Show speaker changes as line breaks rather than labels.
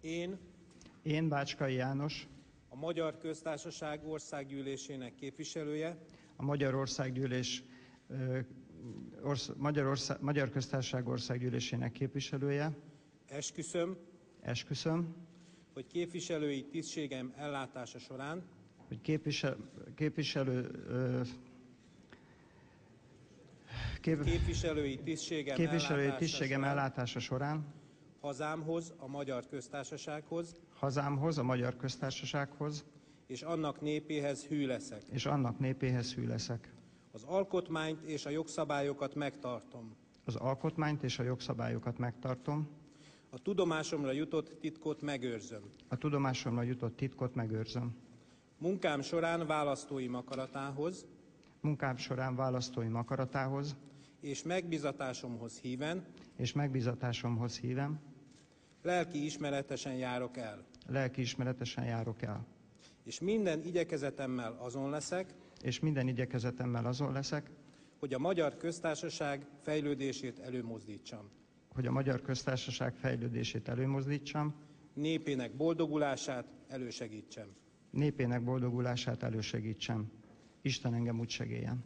Én, Bácskai János,
a Magyar Köztársaság Országgyűlésének képviselője,
a Magyar Köztársaság Országgyűlésének képviselője,
esküszöm, hogy képviselői tisztségem ellátása során képviselői tisztségem
ellátása során
hazámhoz, a Magyar Köztársasághoz
és annak népéhez hű leszek.
Az alkotmányt és a jogszabályokat megtartom. A tudomásomra jutott titkot megőrzöm. Munkám során választóim akaratához és megbízatásomhoz híven lelki ismeretesen járok el. És minden igyekezetemmel azon leszek, hogy a Magyar Köztársaság fejlődését előmozdítsam, népének boldogulását elősegítsem.
Isten engem úgy segéljen.